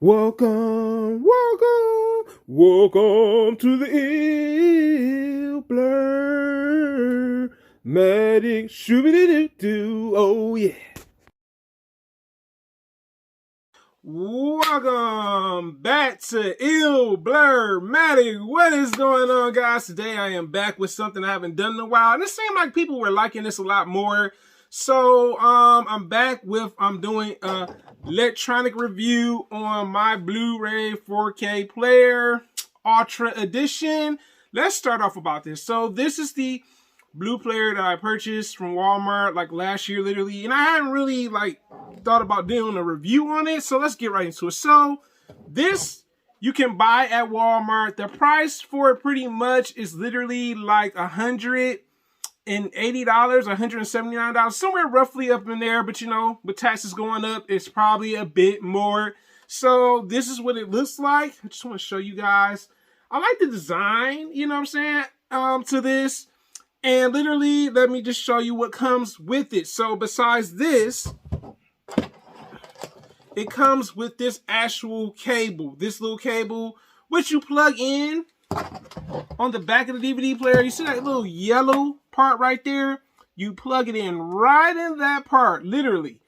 Welcome, welcome, welcome to the ill blur. Matic shooby-doo-doo, oh yeah. Welcome back to Ill Blur Matic. What is going on, guys? Today I am back with something I haven't done in a while, and it seemed like people were liking this a lot more. So I'm back with doing a electronic review on my Blu-ray 4K player Ultra Edition. Let's start off about this. So this is the Blue player that I purchased from Walmart like last year, literally, and I hadn't really thought about doing a review on it. So let's get right into it. So this you can buy at Walmart. The price for it pretty much is literally like $180, $179, somewhere roughly up in there. But you know, with taxes going up, it's probably a bit more. So this is what it looks like. I just want to show you guys. I like the design, you know what I'm saying, to this. And literally, let me just show you what comes with it. So besides this, it comes with this actual cable. This little cable, which you plug in on the back of the DVD player. You see that little yellow part right there? You plug it in right in that part, literally.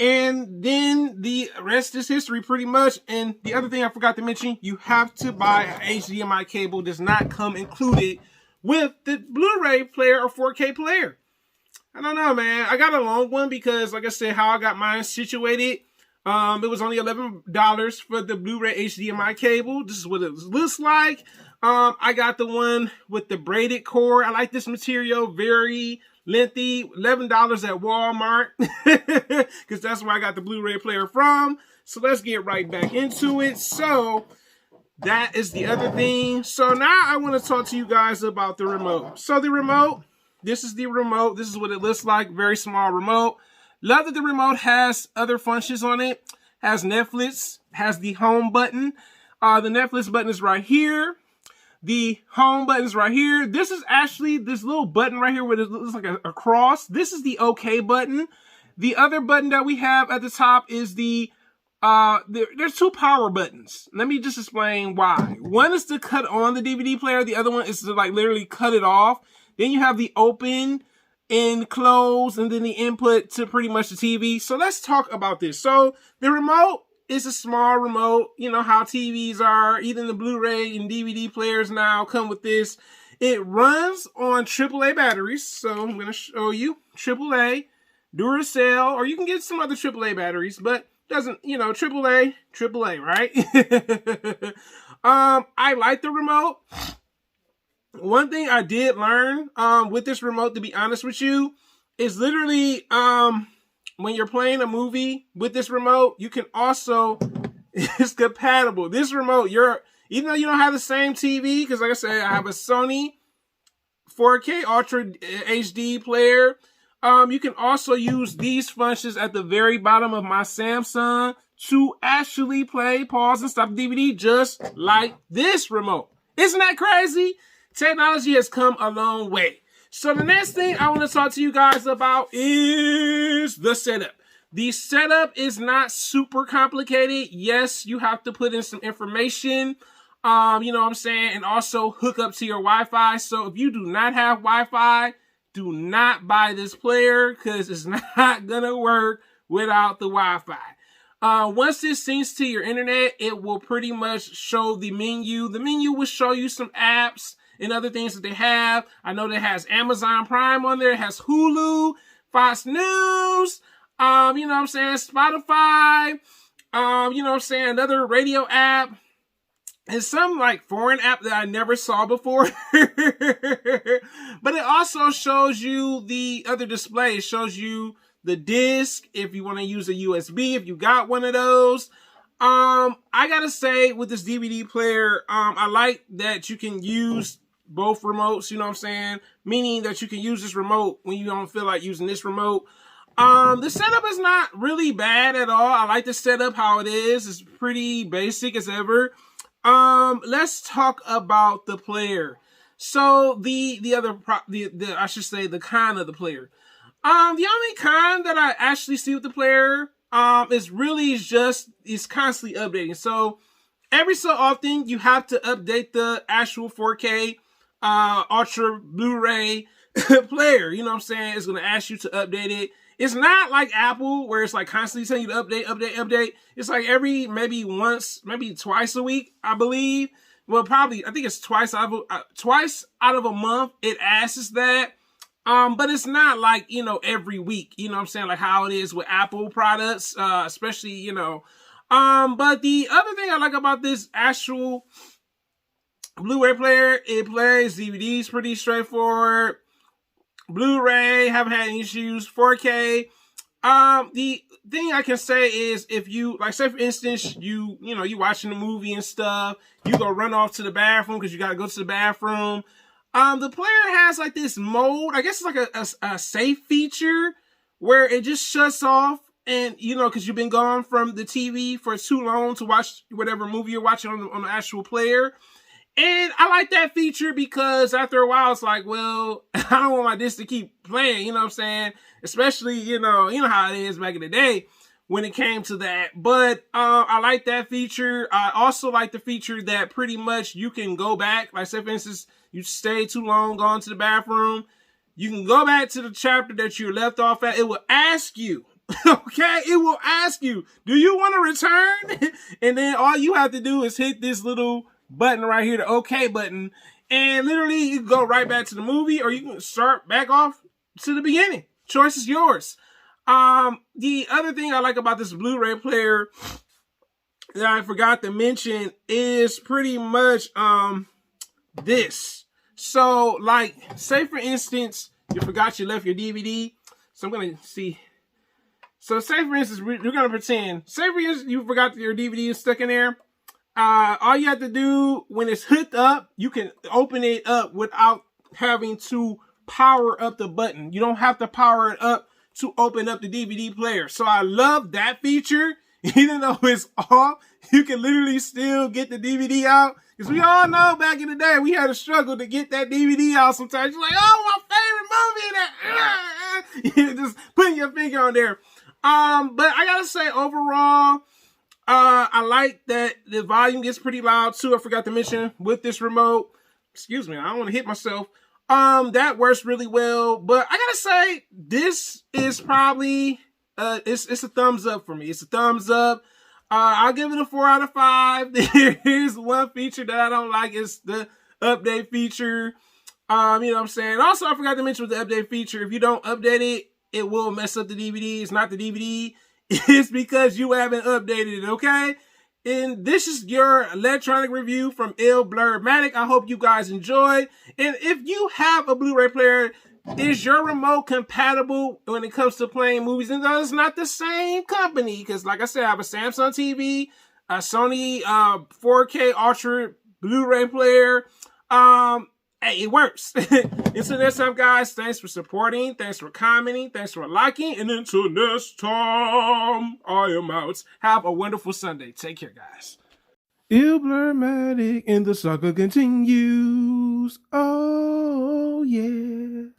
And then the rest is history pretty much. And the other thing I forgot to mention, you have to buy an HDMI cable. It does not come included with the Blu-ray player or 4K player. I don't know, man. I got a long one because, like I said, how I got mine situated, it was only $11 for the Blu-ray HDMI cable. This is what it looks like. I got the one with the braided cord. I like this material, very lengthy. $11 at Walmart because that's where I got the Blu-ray player from. So let's get right back into it. So that is the other thing. So now I want to talk to you guys about the remote. So the remote, this is the remote. This is what it looks like. Very small remote. Love that the remote has other functions on it. Has Netflix, has the home button. The Netflix button is right here. The home button is right here. This is actually this little button right here where it looks like a cross. This is the OK button. The other button that we have at the top is the there's two power buttons. Let me just explain why. One is to cut on the DVD player. The other one is to literally cut it off. Then you have the open and close, and then the input to pretty much the TV. So let's talk about this. So the remote is a small remote. You know how TVs are. Even the Blu-ray and DVD players now come with this. It runs on AAA batteries. So I'm going to show you AAA, Duracell, or you can get some other AAA batteries, but doesn't, you know, AAA, right? I like the remote. One thing I did learn with this remote, to be honest with you, is literally when you're playing a movie with this remote, you can also, it's compatible. This remote, even though you don't have the same TV, because like I said, I have a Sony 4K Ultra HD player. You can also use these functions at the very bottom of my Samsung to actually play, pause, and stop the DVD just like this remote. Isn't that crazy? Technology has come a long way. So the next thing I want to talk to you guys about is the setup. The setup is not super complicated. Yes, you have to put in some information, you know what I'm saying, and also hook up to your Wi-Fi. So if you do not have Wi-Fi, do not buy this player because it's not gonna work without the Wi-Fi. Once this syncs to your internet, it will pretty much show the menu. The menu will show you some apps and other things that they have. I know that it has Amazon Prime on there. It has Hulu, Fox News, you know what I'm saying, Spotify, you know what I'm saying, another radio app. And some foreign app that I never saw before. But it also shows you the other display. It shows you the disc if you want to use a USB, if you got one of those. I gotta say, with this DVD player, I like that you can use both remotes, you know what I'm saying? Meaning that you can use this remote when you don't feel like using this remote. The setup is not really bad at all. I like the setup how it is. It's pretty basic as ever. Let's talk about the player. So I should say the con of the player. The only con that I actually see with the player, It's constantly updating. So every so often you have to update the actual 4K Ultra Blu-ray player. You know what I'm saying? It's going to ask you to update it. It's not like Apple where it's like constantly telling you to update. It's like maybe twice a week, I believe. Well, probably, I think it's twice out of a month it asks that. But it's not like, every week, you know what I'm saying? Like how it is with Apple products, especially, but the other thing I like about this actual Blu-ray player, it plays DVDs pretty straightforward. Blu-ray, haven't had any issues. 4K. The thing I can say is if you, like, say for instance, you watching a movie and stuff, you go run off to the bathroom because you got to go to the bathroom. The player has like this mode, I guess it's like a safe feature where it just shuts off and, because you've been gone from the TV for too long to watch whatever movie you're watching on the actual player. And I like that feature because after a while, it's like, well, I don't want my disc to keep playing, you know what I'm saying? Especially, you know how it is back in the day when it came to that. But I like that feature. I also like the feature that pretty much you can go back. Like, say, for instance, you stay too long, gone to the bathroom. You can go back to the chapter that you left off at. It will ask you, okay? It will ask you, do you want to return? And then all you have to do is hit this little button right here, the OK button, and literally you can go right back to the movie, or you can start back off to the beginning. Choice is yours. The other thing I like about this Blu-ray player that I forgot to mention is pretty much this. So, like, say for instance, you forgot you left your DVD. So I'm gonna see. So say for instance, we're gonna pretend. Say for instance, you forgot your DVD is stuck in there. All you have to do when it's hooked up, you can open it up without having to power up the button. You don't have to power it up to open up the DVD player. So I love that feature. Even though it's off, you can literally still get the DVD out. Because we all know back in the day, we had a struggle to get that DVD out sometimes. You're like, oh, my favorite movie. You're just putting your finger on there. But I gotta say, overall, I like that the volume gets pretty loud too. I forgot to mention with this remote. Excuse me, I don't want to hit myself. That works really well. But I gotta say, this is probably it's a thumbs up for me. It's a thumbs up. I'll give it a 4 out of 5. There's one feature that I don't like. It's the update feature. You know what I'm saying? Also, I forgot to mention with the update feature, if you don't update it, it will mess up the DVD. It's not the DVD. It's because you haven't updated it, okay? And this is your electronic review from Hdmi. I hope you guys enjoyed. And if you have a Blu-ray player, is your remote compatible when it comes to playing movies? And though it's not the same company, because like I said, I have a Samsung TV, a Sony 4K Ultra Blu-ray player. Hey, it works. Until next time, guys, thanks for supporting. Thanks for commenting. Thanks for liking. And until next time, I am out. Have a wonderful Sunday. Take care, guys. Hdmi and the saga continues. Oh, yeah.